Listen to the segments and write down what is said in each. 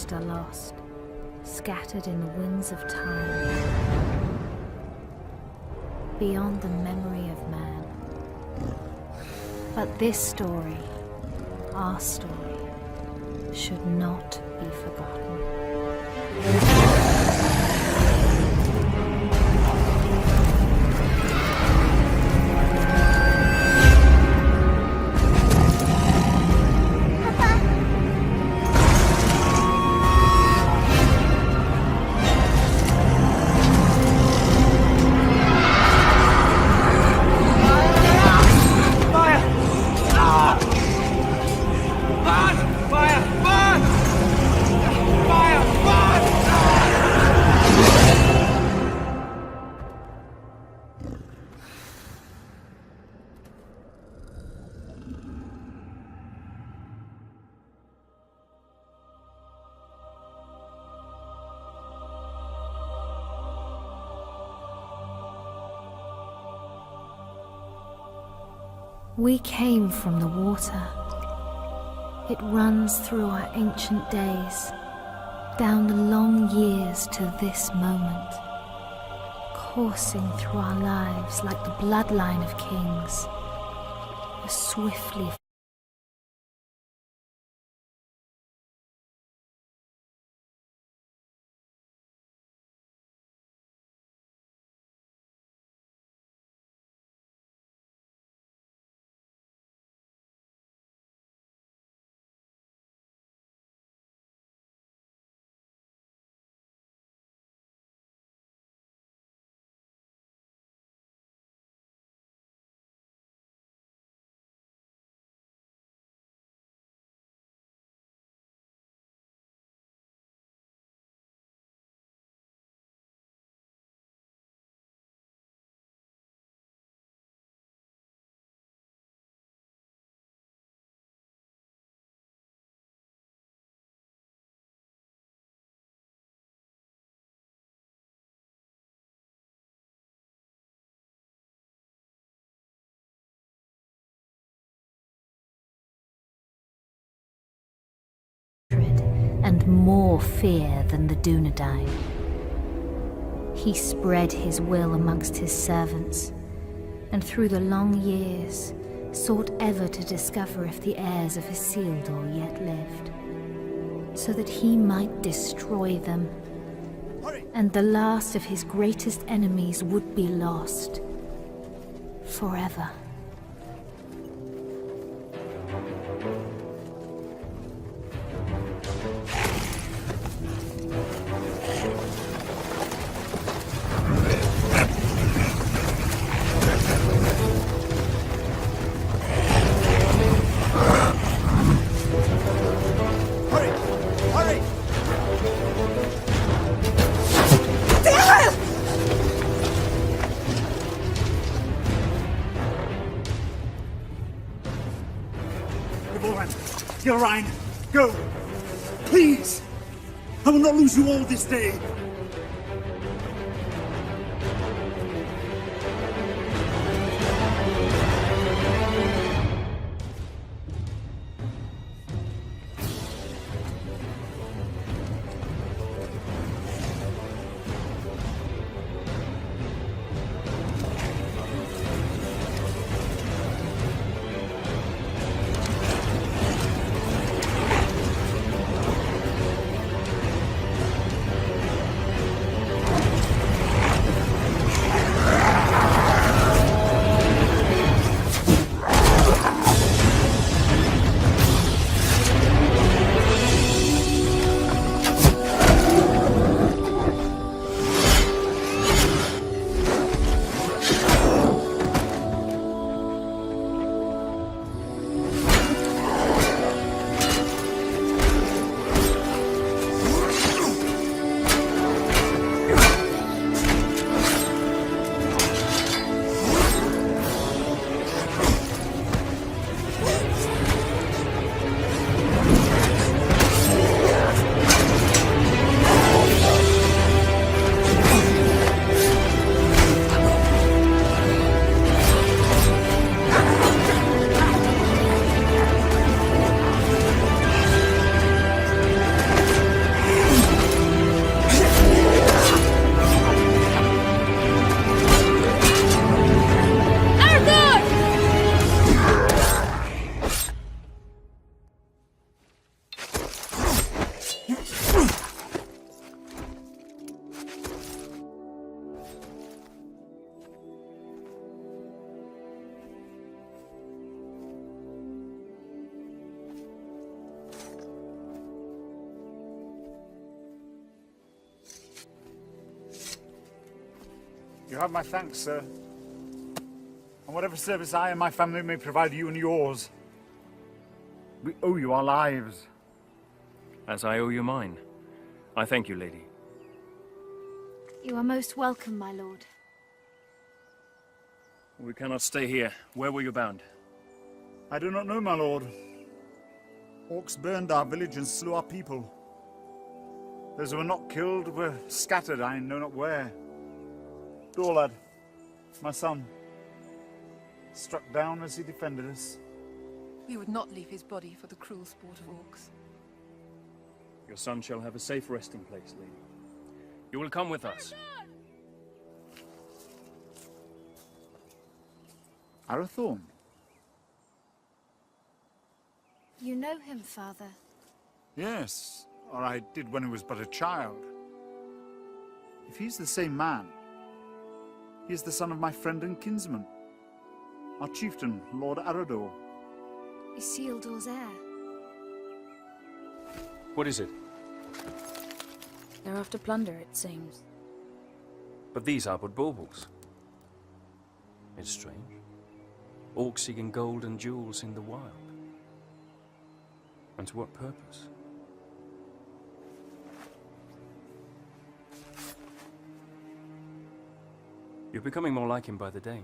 past are lost, scattered in the winds of time, beyond the memory of man. But this story, our story, should not be forgotten. We came from the water. It runs through our ancient days, down the long years to this moment, coursing through our lives like the bloodline of kings, a swiftly and more fear than the Dunedain. He spread his will amongst his servants, and through the long years sought ever to discover if the heirs of Isildur yet lived, so that he might destroy them, and the last of his greatest enemies would be lost forever. Gilrain, go! Please! I will not lose you all this day! You have my thanks, sir. And whatever service I and my family may provide you and yours, we owe you our lives. As I owe you mine. I thank you, lady. You are most welcome, my lord. We cannot stay here. Where were you bound? I do not know, my lord. Orcs burned our village and slew our people. Those who were not killed were scattered, I know not where. Dorlad, my son, struck down as he defended us. We would not leave his body for the cruel sport of orcs. Your son shall have a safe resting place, lady. You will come with us. Arathorn? You know him, father? Yes, or I did when he was but a child. If he's the same man, he is the son of my friend and kinsman, our chieftain, Lord Arador. Isildur's heir. What is it? They're after plunder, it seems. But these are but baubles. It's strange. Orcs seeking gold and jewels in the wild. And to what purpose? You're becoming more like him by the day.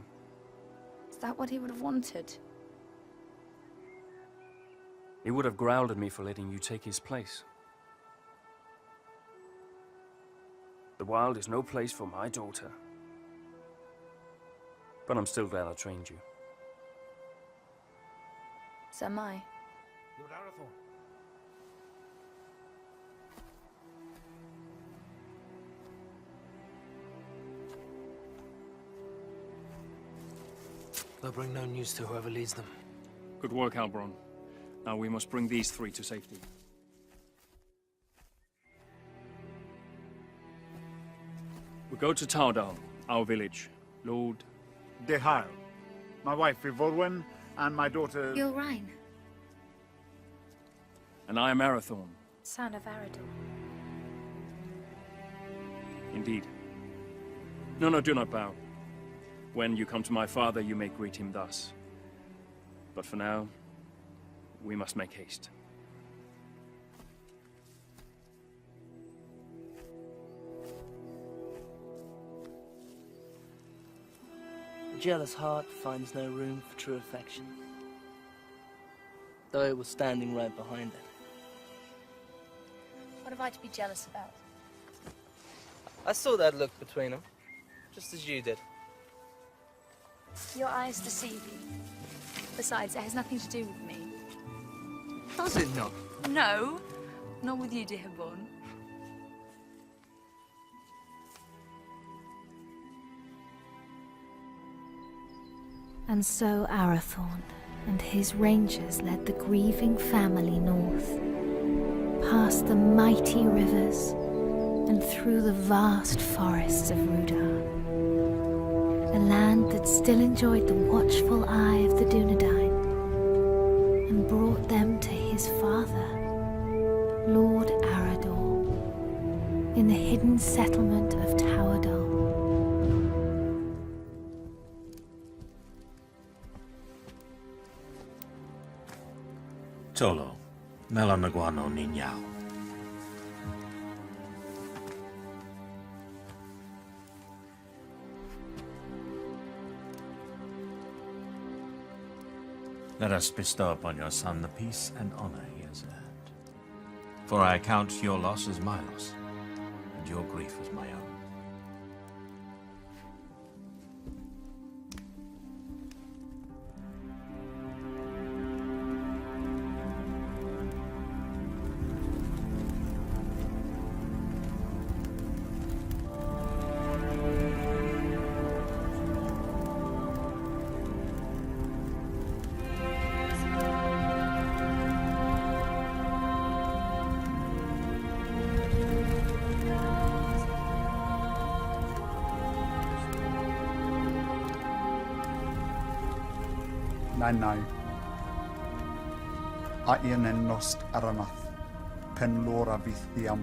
Is that what he would have wanted? He would have growled at me for letting you take his place. The wild is no place for my daughter. But I'm still glad I trained you. So am I. Lord Arathorn. They'll bring no news to whoever leads them. Good work, Halbron. Now we must bring these three to safety. We go to Tardal, our village. Lord... Dehail, my wife Ivorwen, and my daughter... Gilrain, And I am Arathorn. son of Arador. Indeed. No, do not bow. When you come to my father, you may greet him thus. But for now, we must make haste. A jealous heart finds no room for true affection, though it was standing right behind it. What have I to be jealous about? I saw that look between them, just as you did. Your eyes deceive you. Besides, it has nothing to do with me. Does it not? No, not with you, Dehaborn. And so Arathorn and his rangers led the grieving family north, past the mighty rivers and through the vast forests of Rudar. A land that still enjoyed the watchful eye of the Dunedain, and brought them to his father, Lord Arador, in the hidden settlement of Towerdal. Tolo, Melanaguano Niñao. Let us bestow upon your son the peace and honor he has earned. For I count your loss as my loss, and your grief as my own. Nai. Aien en nost aranath, pen lora vithiam,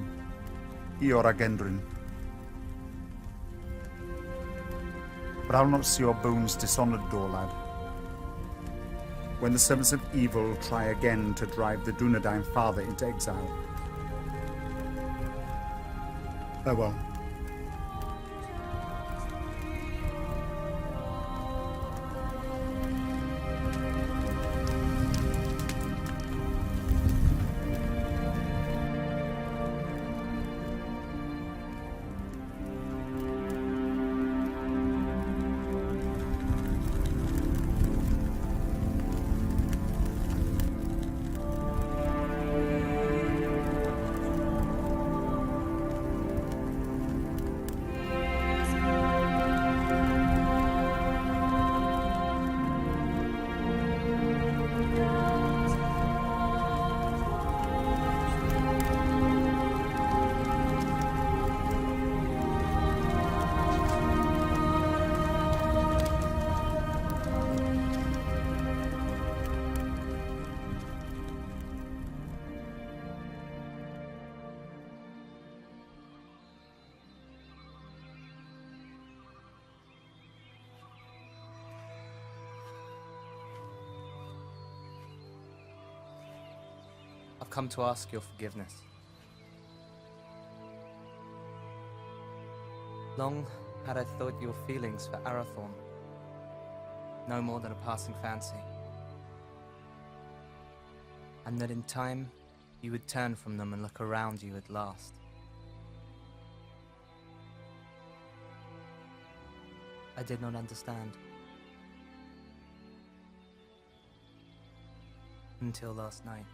iora gendrin. But I'll not see your bones dishonored, Dorlad. When the servants of evil try again to drive the Dunedain father into exile. Farewell. I've come to ask your forgiveness. Long had I thought your feelings for Arathorn no more than a passing fancy, and that in time you would turn from them and look around you at last. I did not understand. Until last night.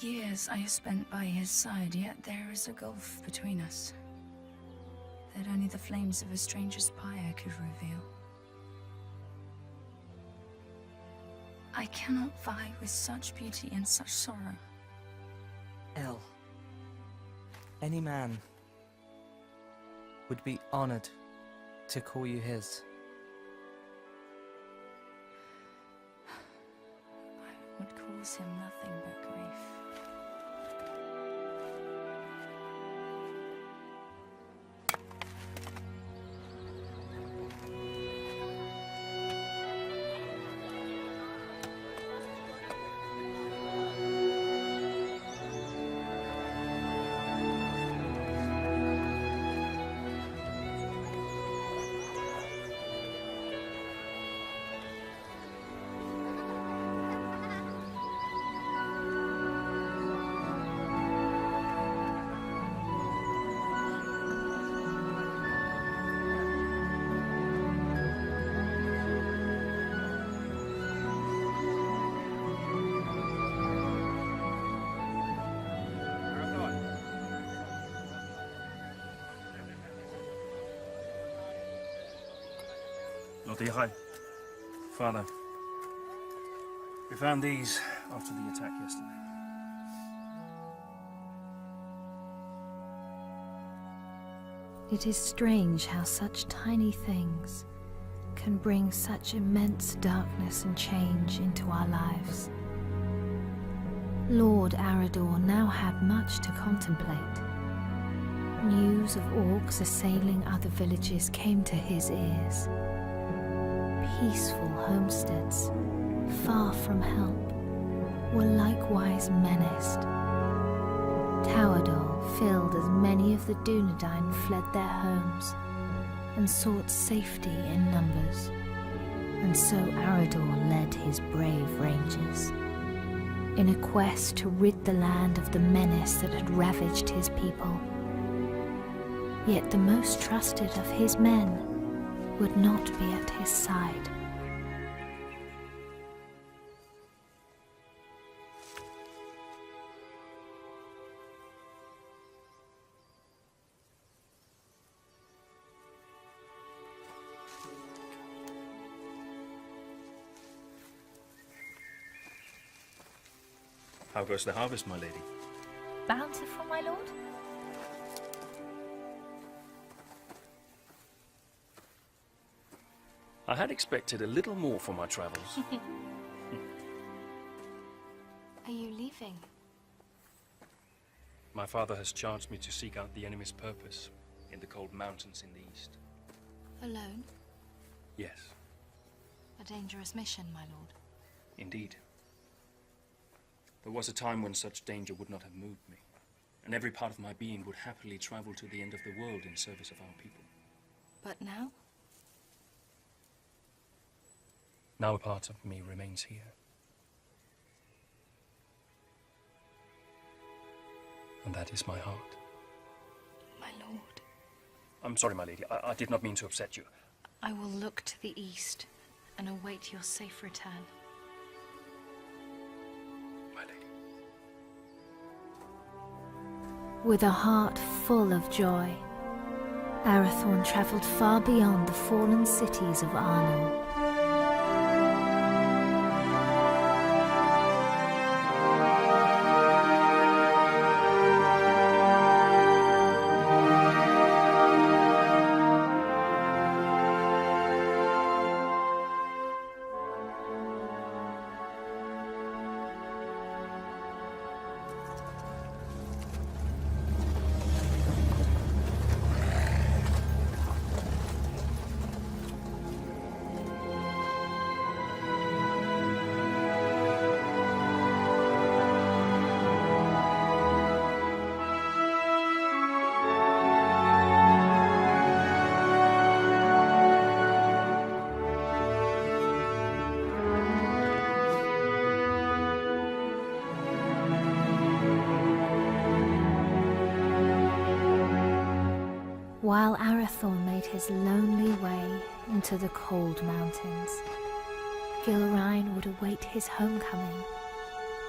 Years I have spent by his side, yet there is a gulf between us that only the flames of a stranger's pyre could reveal. I cannot vie with such beauty and such sorrow. El, any man would be honored to call you his. I would cause him nothing but grief. Lord Ihai. Father, we found these after the attack yesterday. It is strange how such tiny things can bring such immense darkness and change into our lives. Lord Arador now had much to contemplate. News of orcs assailing other villages came to his ears. Peaceful homesteads, far from help, were likewise menaced. Towadol filled as many of the Dunedain fled their homes and sought safety in numbers, and so Arador led his brave rangers in a quest to rid the land of the menace that had ravaged his people. Yet the most trusted of his men would not be at his side. How goes the harvest, my lady? Bountiful, my lord? I had expected a little more for my travels. Are you leaving? My father has charged me to seek out the enemy's purpose in the cold mountains in the east. Alone? Yes, A dangerous mission, my lord. indeed. There was a time when such danger would not have moved me, and every part of my being would happily travel to the end of the world in service of our people. But now? Now a part of me remains here. And that is my heart. My lord. I'm sorry, my lady. I did not mean to upset you. I will look to the east and await your safe return. My lady. With a heart full of joy, Arathorn travelled far beyond the fallen cities of Arnor. While Arathorn made his lonely way into the cold mountains, Gilrain would await his homecoming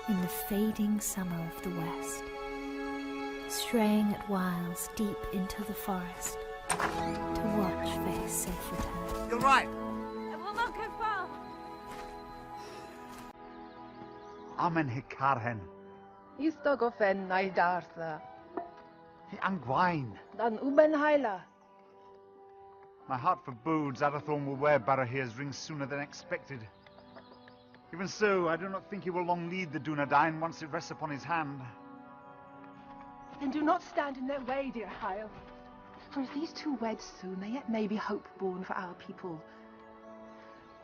in the fading summer of the west, straying at whiles deep into the forest to watch for his safe return. You're right. I will not go far. Amen Hikarhen. Istogofen Naidartha. Angwain. Dan Ubenhaila. My heart forebodes Arathorn will wear Barahir's ring sooner than expected. Even so, I do not think he will long lead the Dunedain once it rests upon his hand. Then do not stand in their way, dear Hyle. For if these two wed soon, there yet may be hope born for our people.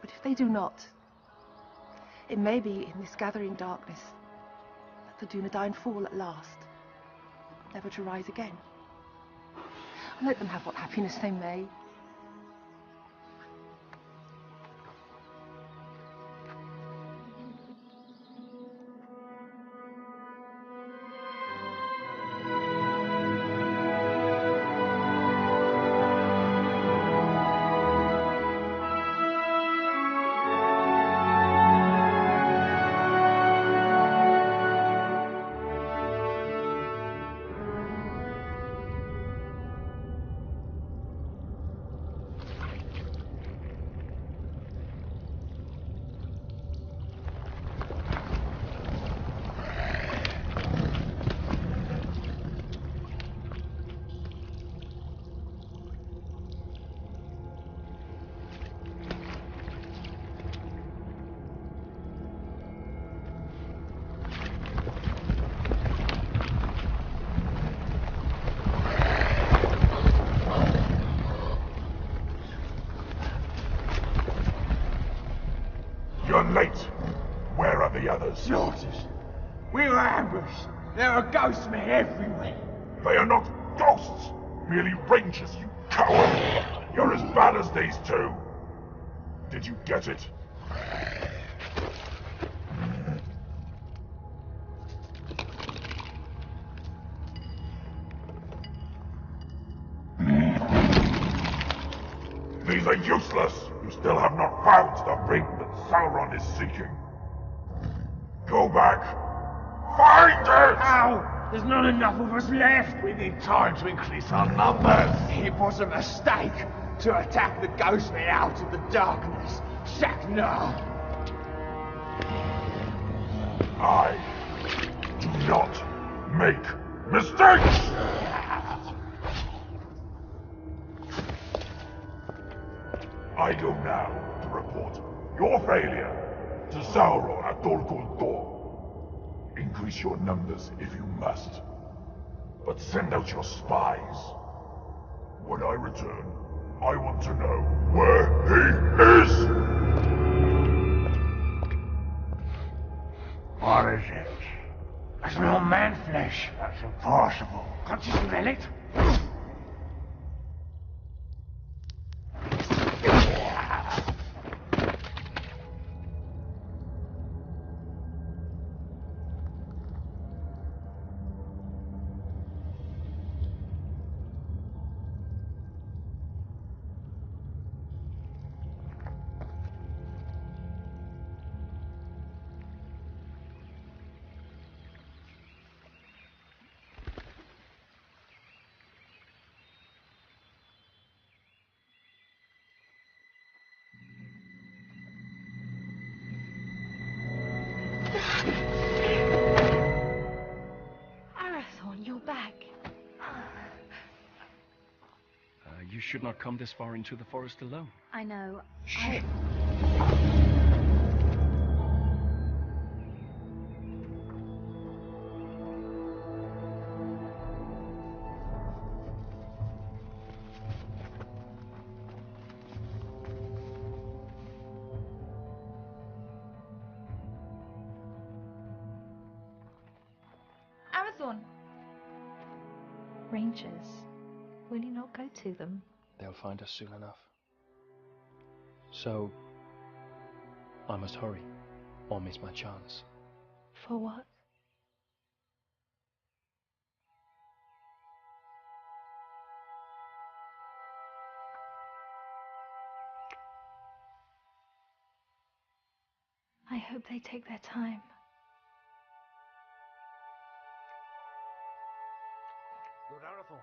But if they do not, it may be in this gathering darkness that the Dunedain fall at last, never to rise again. Let them have what happiness they may. You're late. Where are the others? Sorters. We were ambushed. There are ghost men everywhere. They are not ghosts, merely rangers, you coward! You're as bad as these two. Did you get it? These are useless! You still have not found the ring that Sauron is seeking. Go back! Find it! Ow! There's not enough of us left! We need time to increase our numbers! It was a mistake to attack the ghost men out of the darkness. Shaknar! I do not make mistakes! I go now to report your failure to Sauron at Dol Guldur. Increase your numbers if you must, but send out your spies. When I return, I want to know where he is! What is it? I smell man flesh. That's impossible. Can't you smell it? Arathorn, you're back. You should not come this far into the forest alone. I know. Shit. Arathorn! Rangers, will you not go to them? They'll find us soon enough. So, I must hurry, or miss my chance. For what? I hope they take their time. Lord Arathorn.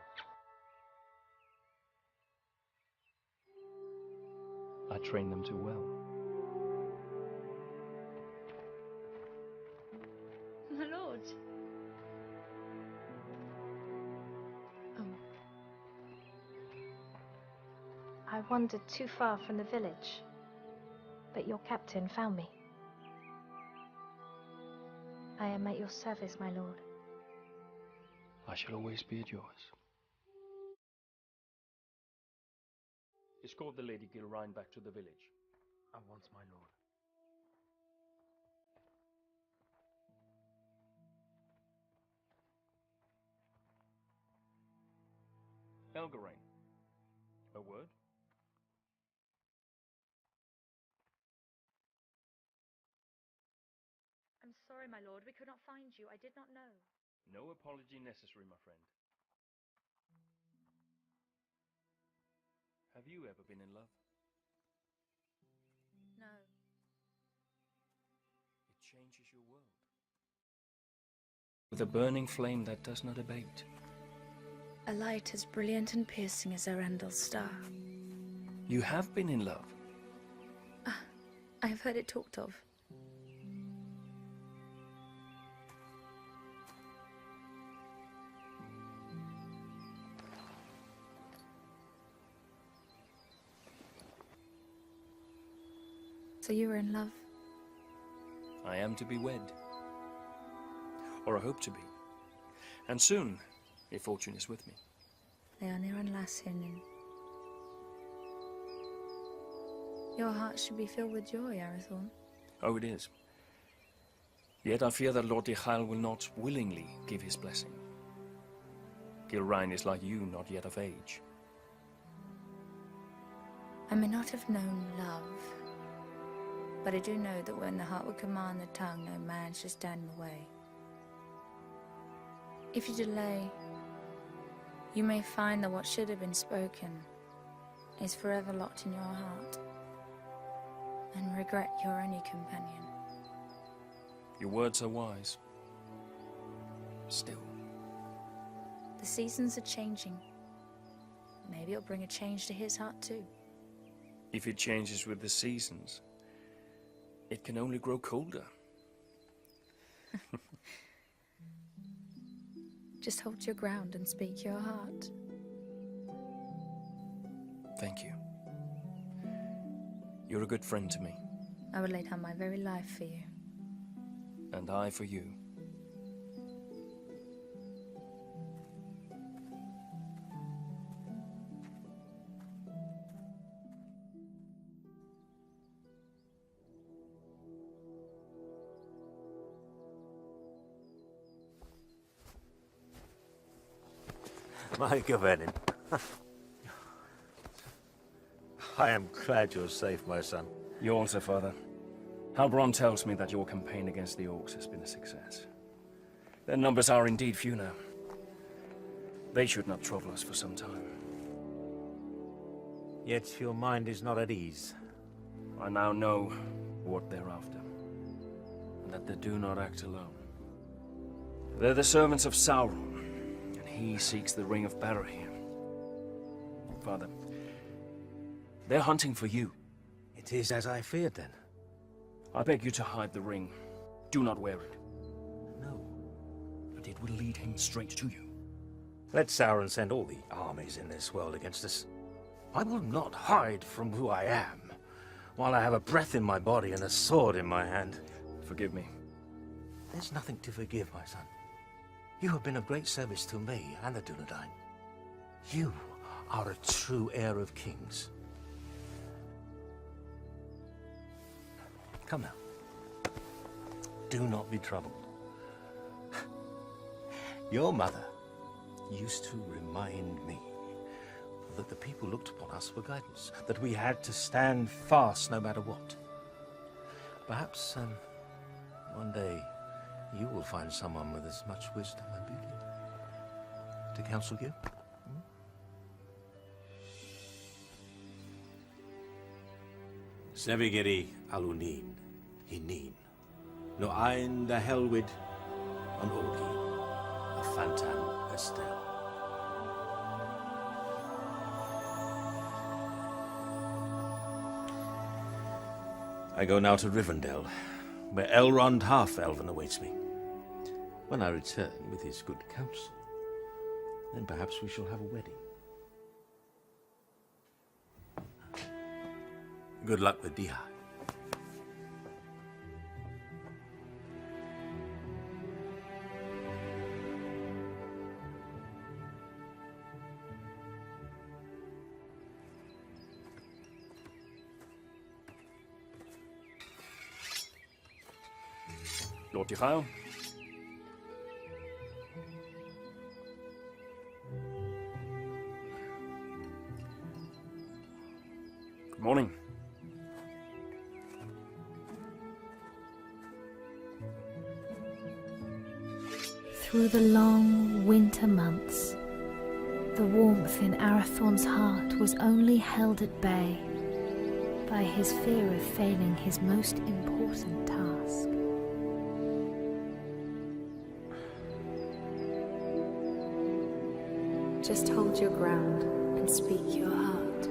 I trained them too well. My lord. Oh. I wandered too far from the village, but your captain found me. I am at your service, my lord. I shall always be at yours. Escort the Lady Gilrain back to the village. At once, my lord. Elgarain, a word? I'm sorry, my lord. We could not find you. I did not know. No apology necessary, my friend. Have you ever been in love? No. It changes your world. With a burning flame that does not abate. A light as brilliant and piercing as Erendel's star. You have been in love. I have heard it talked of. So you were in love? I am to be wed. Or I hope to be. And soon, if fortune is with me. Leonir and Lassinen. Your heart should be filled with joy, Arathorn. Oh, it is. Yet I fear that Lord Dichael will not willingly give his blessing. Gilrain is like you, not yet of age. I may not have known love, but I do know that when the heart would command the tongue, no man should stand in the way. If you delay, you may find that what should have been spoken is forever locked in your heart, and regret your only companion. Your words are wise. Still. The seasons are changing. Maybe it'll bring a change to his heart too. If it changes with the seasons, it can only grow colder. Just hold your ground and speak your heart. Thank you. You're a good friend to me. I would lay down my very life for you. And I for you. My Gavenin. I am glad you're safe, my son. You also, Father. Halbrand tells me that your campaign against the Orcs has been a success. Their numbers are indeed few now. They should not trouble us for some time. Yet your mind is not at ease. I now know what they're after, and that they do not act alone. They're the servants of Sauron, and he seeks the Ring of Barahir. Father, they're hunting for you. It is as I feared, then. I beg you to hide the ring. Do not wear it. No. But it will lead him straight to you. Let Sauron send all the armies in this world against us. I will not hide from who I am, while I have a breath in my body and a sword in my hand. Forgive me. There's nothing to forgive, my son. You have been of great service to me and the Dunedain. You are a true heir of kings. Come now. Do not be troubled. Your mother used to remind me that the people looked upon us for guidance, that we had to stand fast no matter what. Perhaps one day you will find someone with as much wisdom and beauty to counsel you. Sevigeri alunin, hinin, no ein the helwid, an orgi, a fantan estel. I go now to Rivendell, where Elrond Half-Elven awaits me. When I return with his good counsel, then perhaps we shall have a wedding. Good luck with Diha. Lord Dihal. Good morning. Through the long winter months, the warmth in Arathorn's heart was only held at bay by his fear of failing his most important task. Just hold your ground and speak your heart.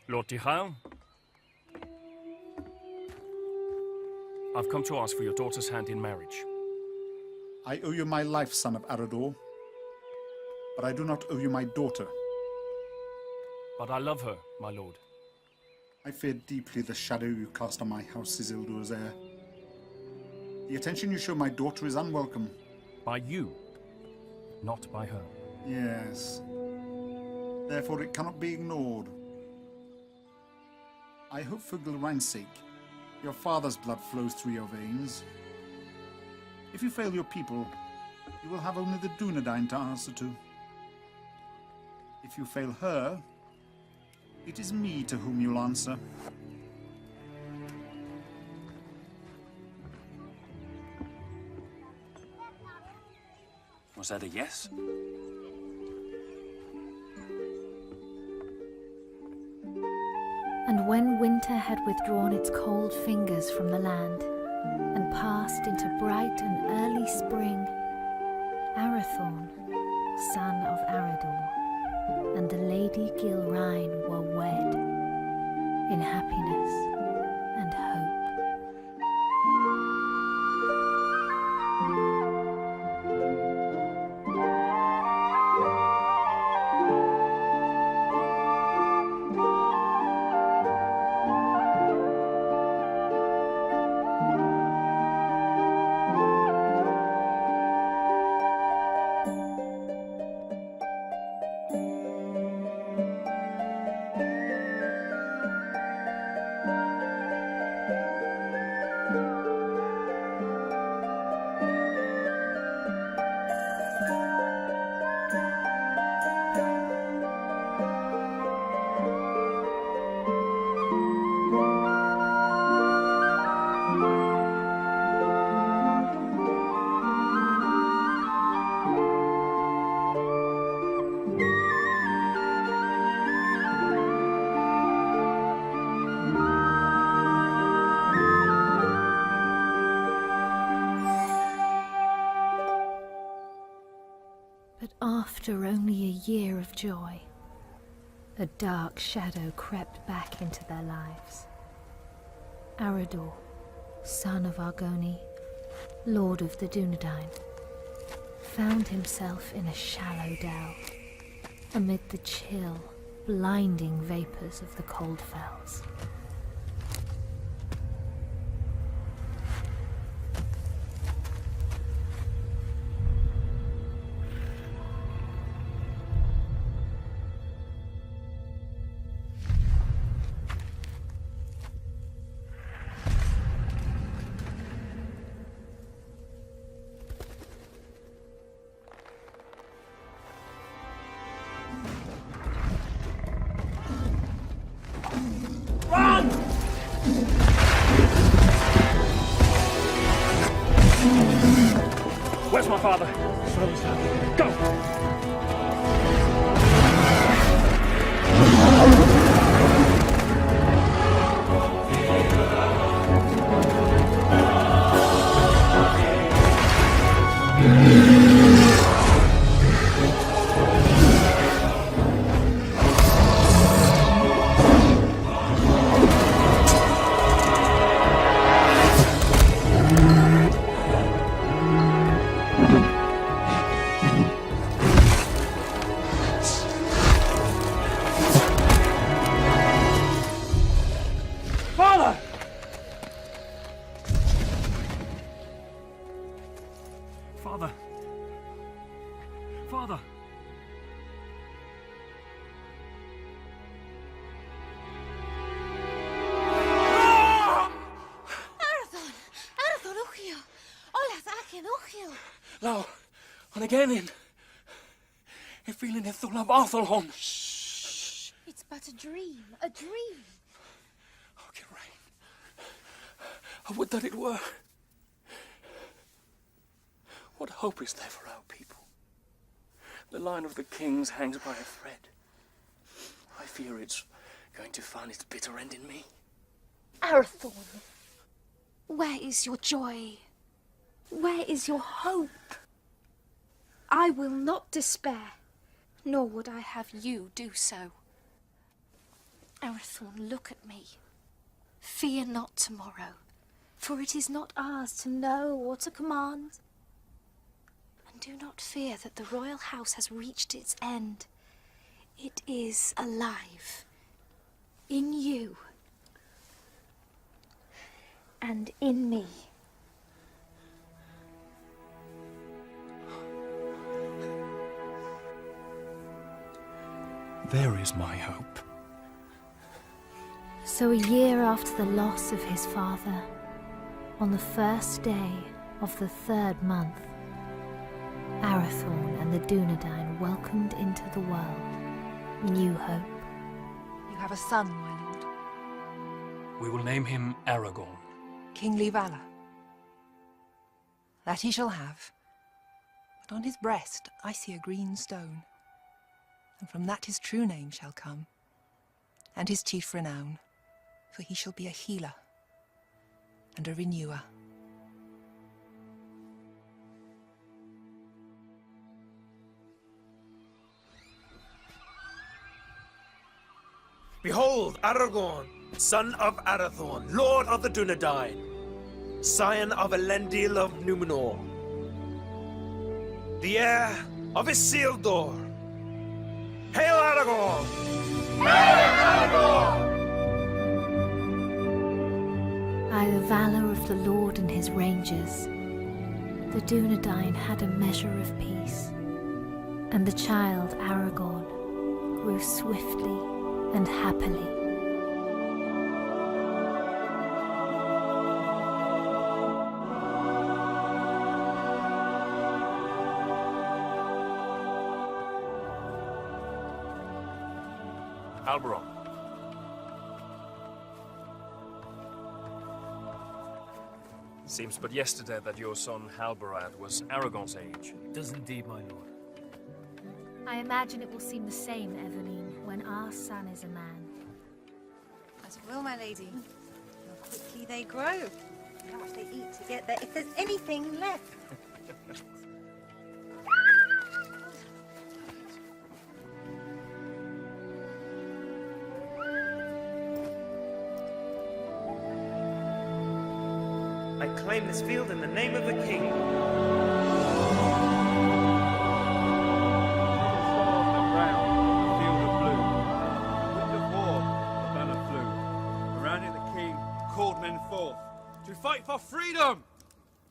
Lord Dihal. I've come to ask for your daughter's hand in marriage. I owe you my life, son of Arador. But I do not owe you my daughter. But I love her, my lord. I fear deeply the shadow you cast on my house, Isildur's heir. The attention you show my daughter is unwelcome. By you, not by her. Yes. Therefore it cannot be ignored. I hope for Gilrain's sake, your father's blood flows through your veins. If you fail your people, you will have only the Dunedain to answer to. If you fail her, it is me to whom you'll answer. Was that a yes? And when winter had withdrawn its cold fingers from the land and passed into bright and early spring, Arathorn, son of Arador, and the Lady Gilrain were wed in happiness and hope. After only a year of joy, a dark shadow crept back into their lives. Arador, son of Argoni, lord of the Dunedain, found himself in a shallow dell, amid the chill, blinding vapors of the cold fells. Where's my father? Go! Father! Father! Father! Arathon, Ugio! Olas aken Ugio! Now, and again in feeling it through Arthurhon. It's but a dream, a dream. Oh, Geraint. I would that it were. What hope is there for our people? The line of the kings hangs by a thread. I fear it's going to find its bitter end in me. Arathon, where is your joy? Where is your hope? I will not despair, nor would I have you do so. Arathon, look at me. Fear not tomorrow, for it is not ours to know or to command. And do not fear that the royal house has reached its end. It is alive. In you. And in me. There is my hope. So a year after the loss of his father, on the first day of the 3rd month, Arathorn and the Dunedain welcomed into the world new hope. You have a son, my lord. We will name him Aragorn. Kingly valor. That he shall have. But on his breast I see a green stone. And from that his true name shall come, and his chief renown, for he shall be a healer and a renewer. Behold, Aragorn, son of Arathorn, lord of the Dunedain, scion of Elendil of Numenor, the heir of Isildur. Hail Aragorn! Hail Aragorn! By the valor of the Lord and his rangers, the Dunedain had a measure of peace, and the child Aragorn grew swiftly and happily. Alberon. Seems but yesterday that your son Halbarad was Aragorn's age. It does indeed, my lord. I imagine it will seem the same, Eveline, when our son is a man. As it will, my lady. How quickly they grow. How much they eat to get there, if there's anything left. I claim this field in the name of the king. To fight for freedom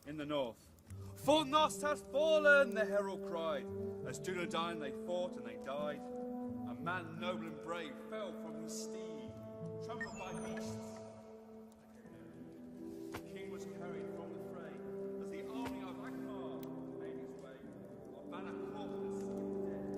in the north. For Nost has fallen, the herald cried. As Dunedain they fought and they died. A man noble and brave fell from his steed, trampled by beasts. The king was carried from the fray as the army of Akbar made its way. Our banner caught the sea of death.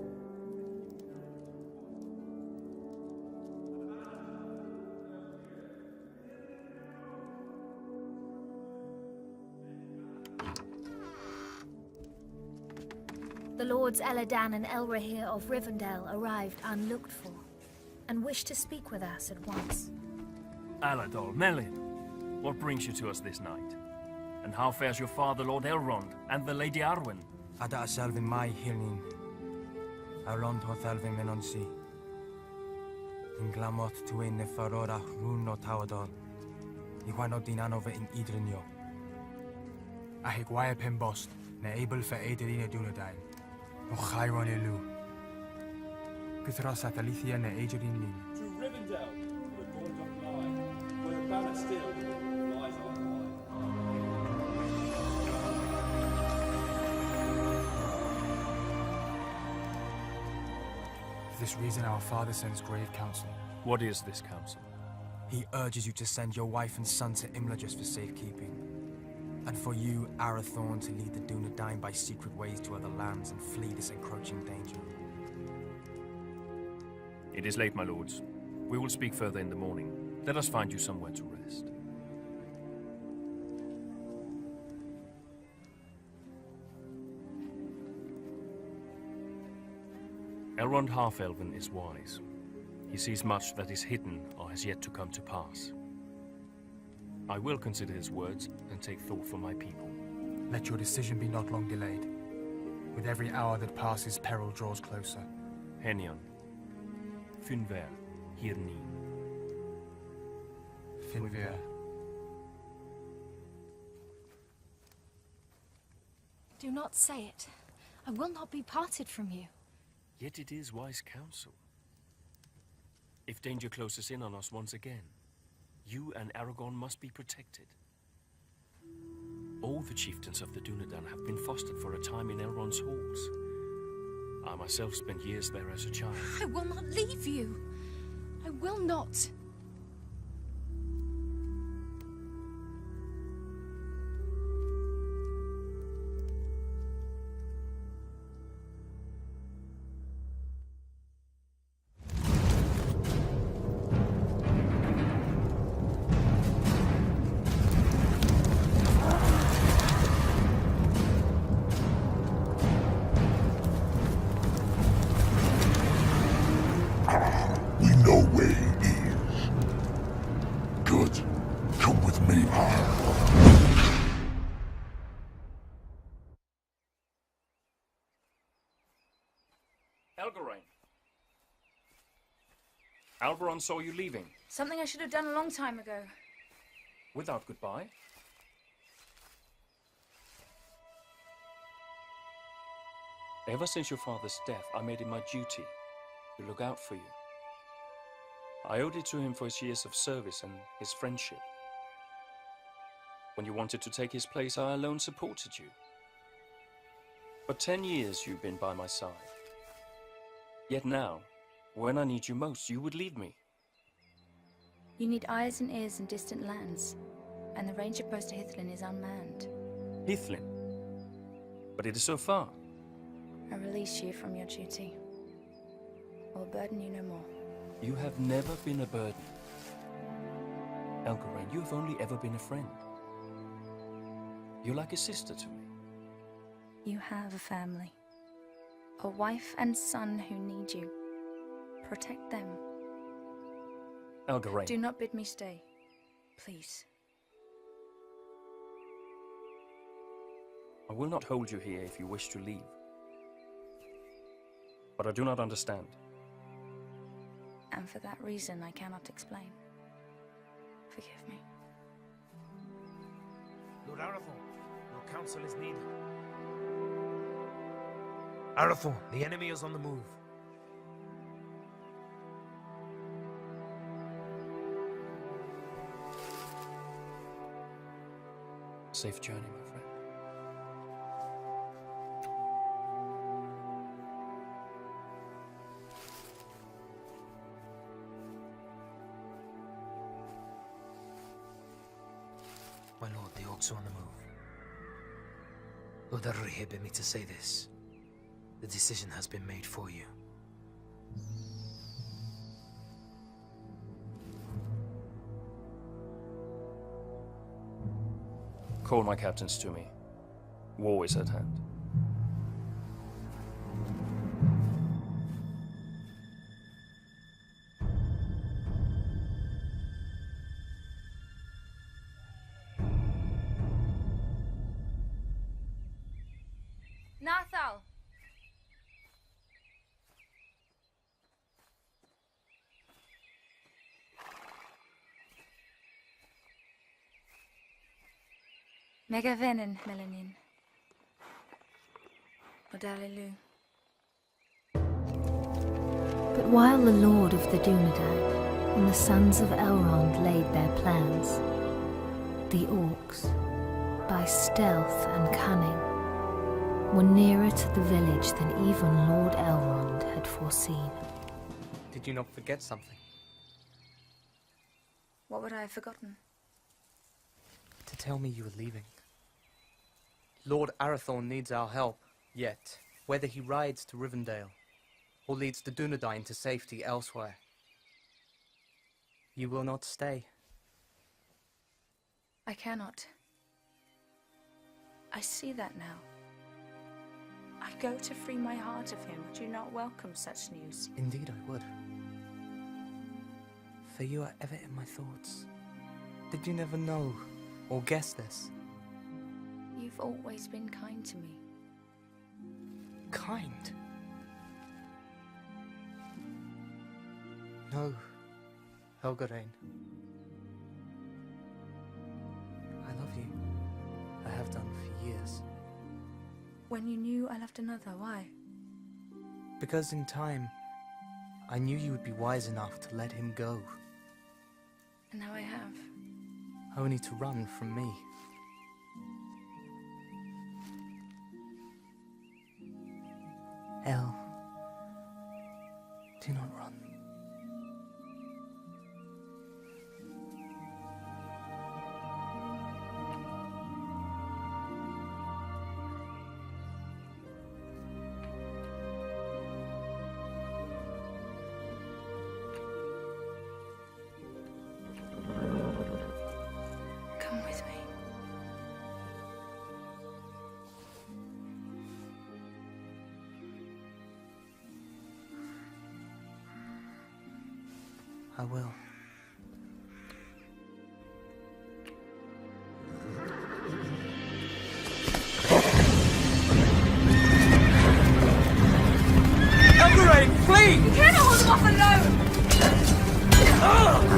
The Lords Eladan and Elrahir of Rivendell arrived unlooked for, and wished to speak with us at once. Alador, Melin, what brings you to us this night? And how fares your father, Lord Elrond, and the Lady Arwen? Ada Selvin mai hilnin. Elrond hoth Elvin menonsi. In glamot tuin ne farora rún no tawador. Iwan o dinan over in Idrinio. Ahig waia pembost, ne able for Aedirina Dunedain. O Chiron Elu. Pithras Atalithia ne Aedirine Lin. To Rivendell, where dawn doth lie, where the banner still flies on For this reason our father sends grave counsel. What is this counsel? He urges you to send your wife and son to Imladris for safekeeping. And for you, Arathorn, to lead the Dunedain by secret ways to other lands and flee this encroaching danger. It is late, my lords. We will speak further in the morning. Let us find you somewhere to rest. Elrond Half-Elven is wise. He sees much that is hidden or has yet to come to pass. I will consider his words and take thought for my people. Let your decision be not long delayed. With every hour that passes, peril draws closer. Henion. Finver. Hirni. Finver. Do not say it. I will not be parted from you. Yet it is wise counsel. If danger closes in on us once again, you and Aragorn must be protected. All the chieftains of the Dunedain have been fostered for a time in Elrond's halls. I myself spent years there as a child. I will not leave you. I will not. Elgarain. Alberon saw you leaving. Something I should have done a long time ago. Without goodbye? Ever since your father's death, I made it my duty to look out for you. I owed it to him for his years of service and his friendship. When you wanted to take his place, I alone supported you. For 10 years you've been by my side. Yet now, when I need you most, you would leave me. You need eyes and ears in distant lands, and the ranger post to Hithlin is unmanned. Hithlin? But it is so far. I release you from your duty. I will burden you no more. You have never been a burden. Elgarain, you have only ever been a friend. You're like a sister to me. You have a family. A wife and son who need you. Protect them. Elgarain. Do not bid me stay. Please. I will not hold you here if you wish to leave. But I do not understand. And for that reason, I cannot explain. Forgive me. Lord Arathorn, your counsel is needed. Arathorn, the enemy is on the move. Safe journey, my friend. My lord, the orcs are on the move. Lord Arrhi bid me to say this. The decision has been made for you. Call my captains to me. War is at hand. Nathal! Megavenin, Melanin. Odalilu. But while the Lord of the Dunedain and the sons of Elrond laid their plans, the orcs, by stealth and cunning, were nearer to the village than even Lord Elrond had foreseen. Did you not forget something? What would I have forgotten? To tell me you were leaving. Lord Arathorn needs our help, yet whether he rides to Rivendell or leads the Dunedain to safety elsewhere, you will not stay. I cannot. I see that now. I go to free my heart of him. Would you not welcome such news? Indeed I would. For you are ever in my thoughts. Did you never know or guess this? You've always been kind to me. Kind? No, Helgarain. I love you. I have done for years. When you knew I loved another, why? Because in time, I knew you would be wise enough to let him go. And now I have. Only to run from me. El, do not run. Come with me. I will. Helgarain, flee! You cannot hold them off alone!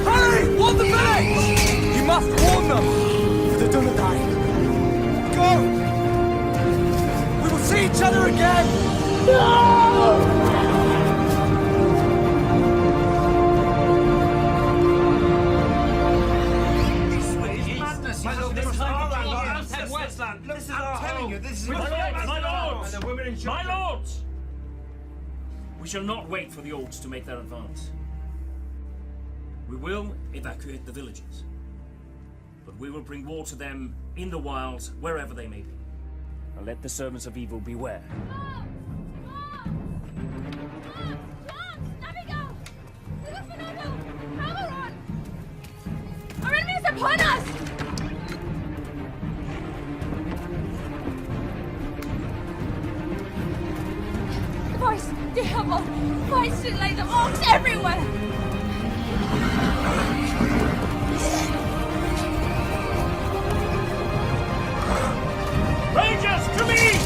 Hurry! Warn the village! You must warn them! For the Dunedain. Go! We will see each other again! No! My lords! We shall not wait for the orcs to make their advance. We will evacuate the villages. But we will bring war to them in the wilds, wherever they may be. And let the servants of evil beware. Our enemy is upon us! The voice! The Hubble! Voice to lay the orcs everywhere! Rangers, to me!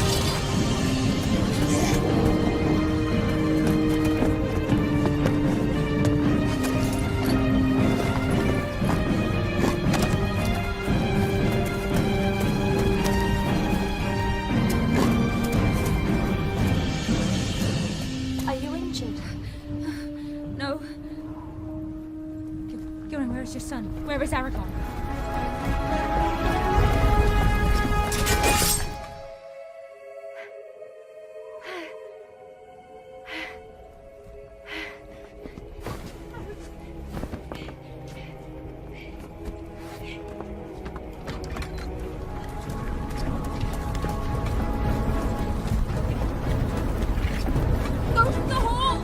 Gillen, where is your son? Where is Aragorn? Go to the hall!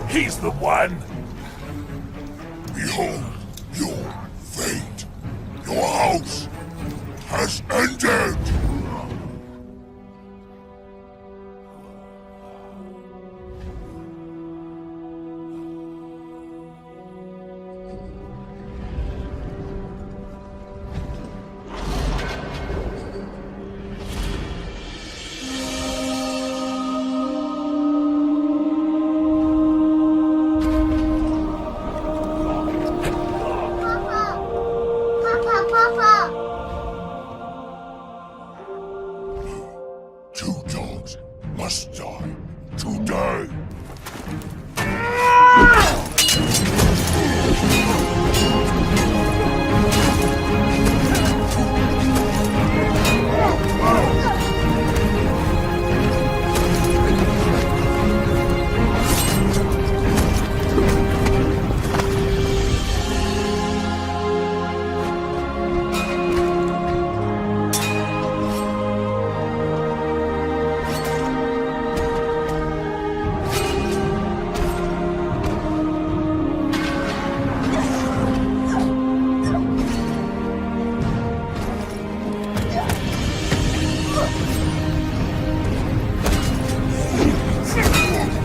He's the one! Behold your fate! Your house has ended! Two dogs must die today!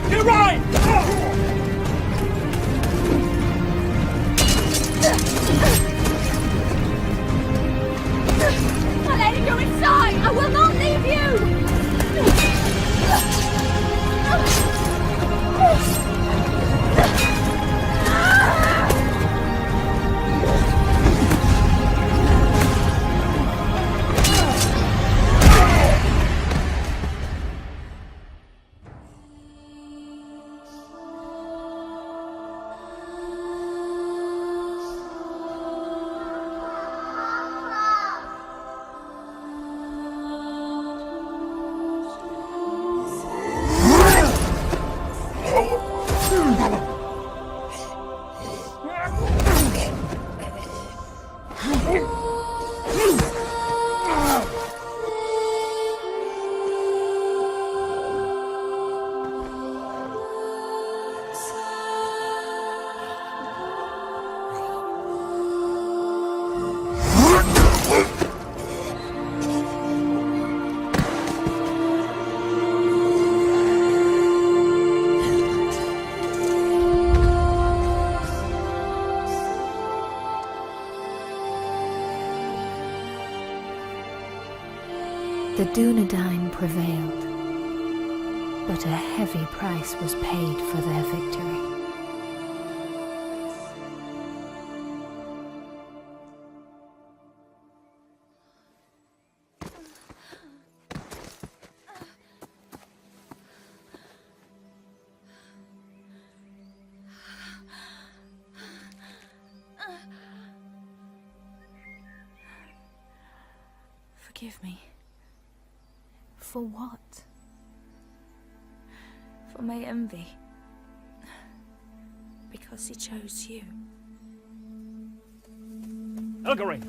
You're right! My lady, you're inside! I will not leave The Dunedain prevailed, but a heavy price was paid for their victory. forgive me For what? for my envy. Because he chose you. Elgarine!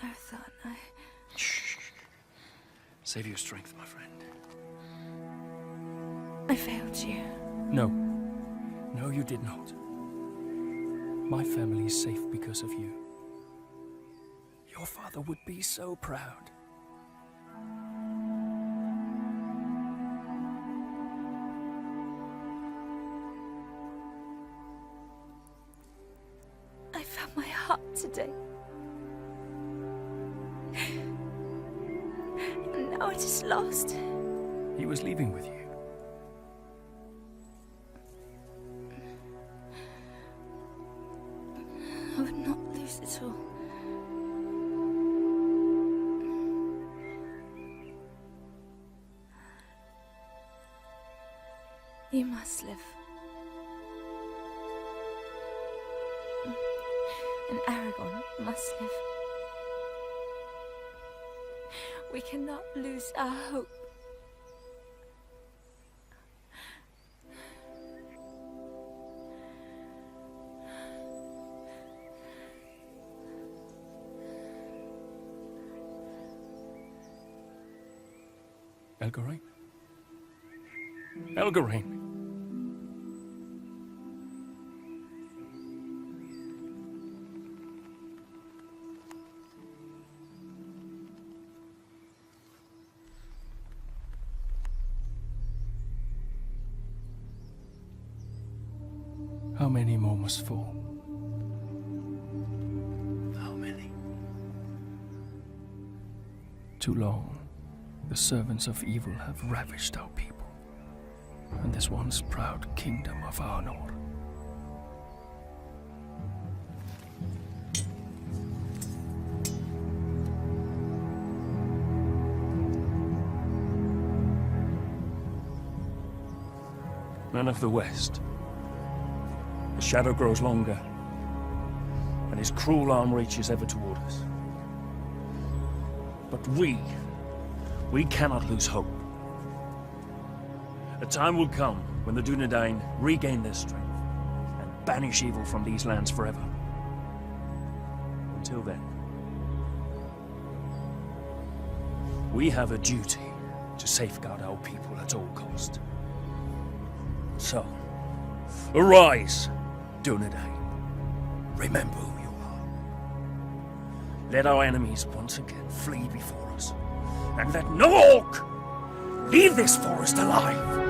Arathorn, Shh. Save your strength, my friend. I failed you. No. No, you did not. My family is safe because of you. Your father would be so proud. I found my heart today. And now it is lost. He was leaving with you. I would not lose it all. You must live. And Aragorn must live. We cannot lose our hope. Elgarine? Elgarine! How many more must fall? How many? Too long, the servants of evil have ravished our people, and this once proud kingdom of Arnor. Men of the West, the shadow grows longer, and his cruel arm reaches ever toward us. But we cannot lose hope. A time will come when the Dunedain regain their strength and banish evil from these lands forever. Until then, we have a duty to safeguard our people at all cost. So, arise, Dunedain. Remember who you are. Let our enemies once again flee before us, and let no orc leave this forest alive!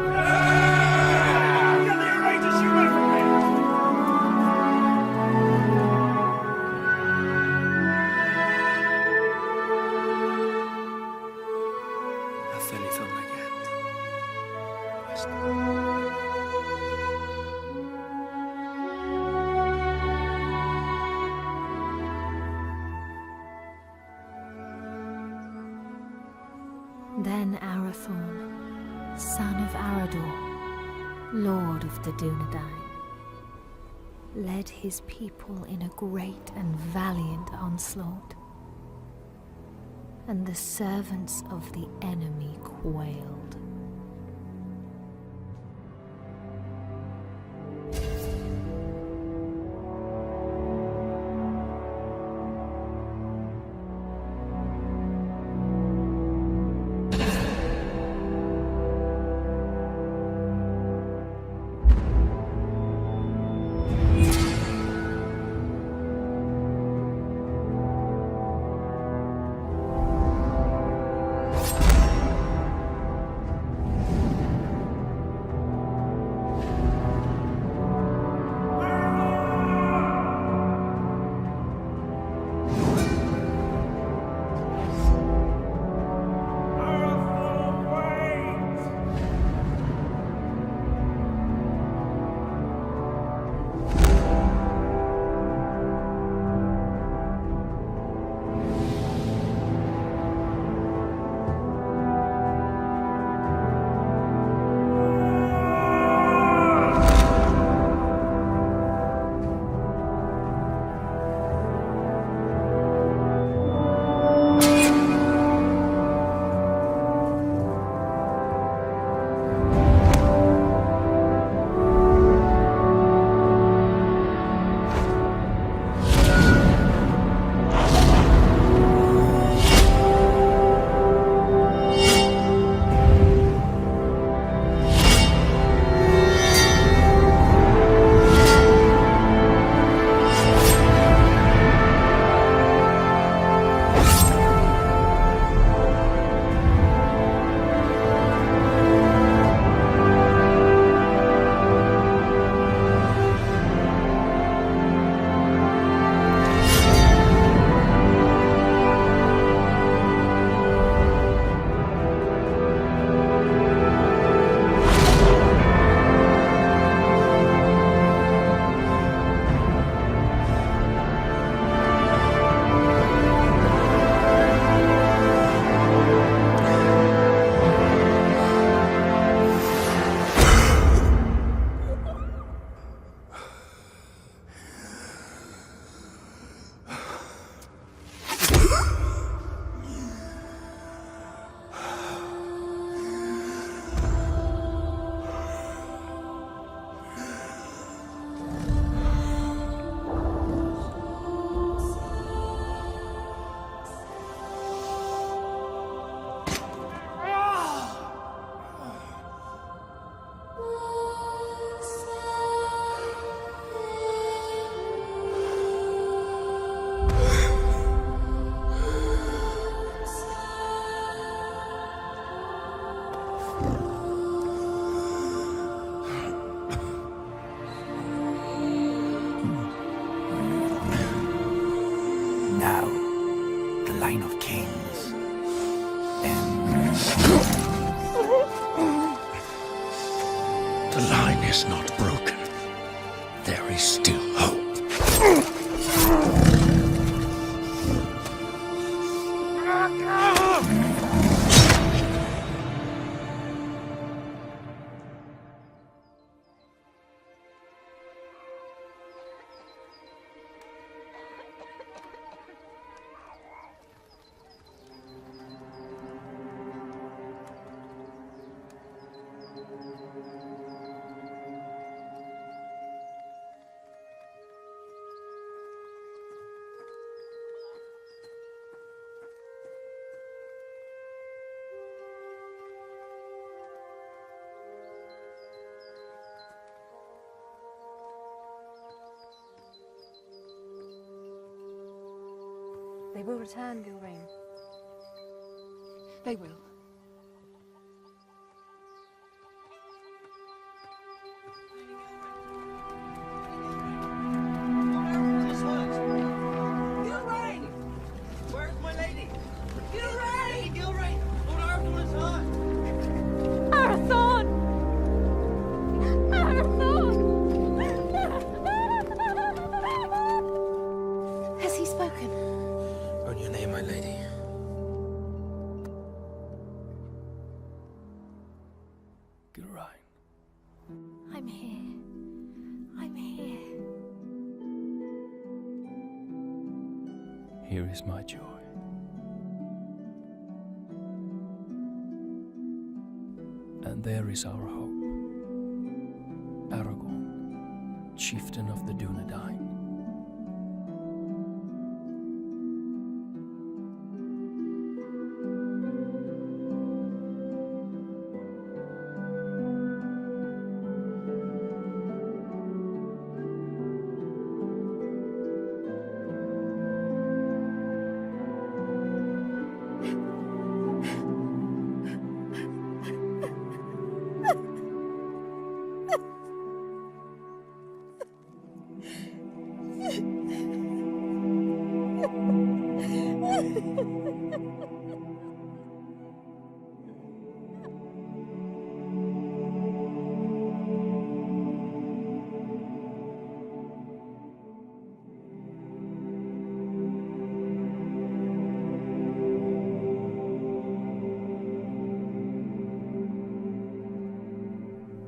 Then Arathorn, son of Arador, lord of the Dunedain, led his people in a great and valiant onslaught, and the servants of the enemy quailed. There is still hope. They will return, Gilrain. They will. Gilrain! Where's my lady? Gilrain! Gilrain! Lord Arathorn is hurt! Arathorn! Arathorn! Has he spoken? On your name, my lady. Gilrain. I'm here. I'm here. Here is my joy. And there is our hope. Aragorn, chieftain of the Dunedain.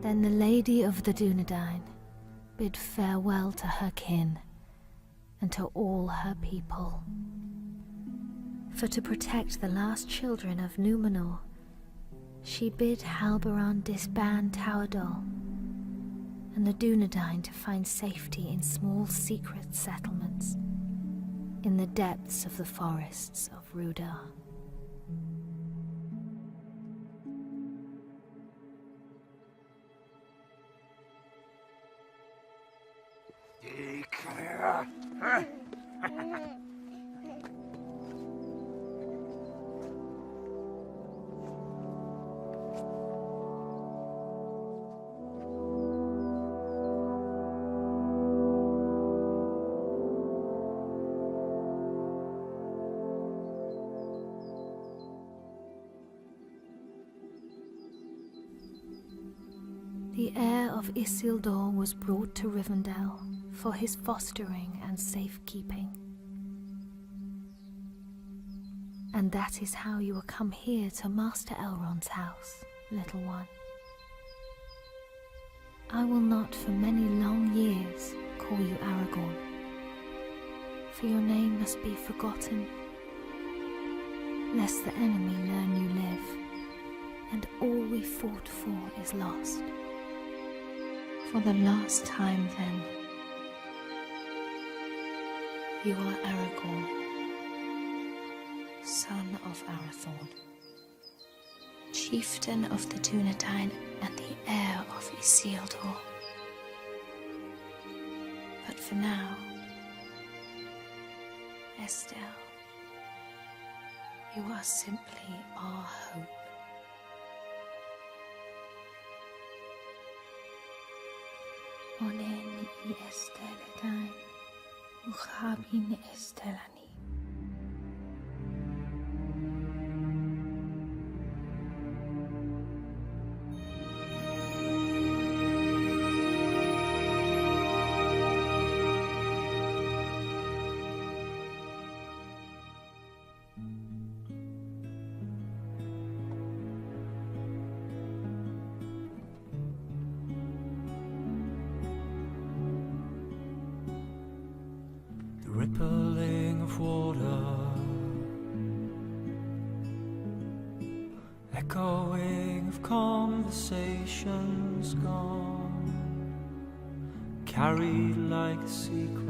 Then the Lady of the Dunedain bid farewell to her kin and to all her people. For to protect the last children of Númenor, she bid Halberon disband Tauerdal and the Dunedain to find safety in small secret settlements in the depths of the forests of Rudar. The heir of Isildur was brought to Rivendell for his fostering and safekeeping. And that is how you will come here to Master Elrond's house, little one. I will not for many long years call you Aragorn, for your name must be forgotten, lest the enemy learn you live, and all we fought for is lost. For the last time, then, you are Aragorn, son of Arathorn, chieftain of the Dunedain and the heir of Isildur. But for now, Estelle, you are simply our hope. Onen I Estelle Uchabin Estellani. rippling of water, echoing of conversations gone, carried like a secret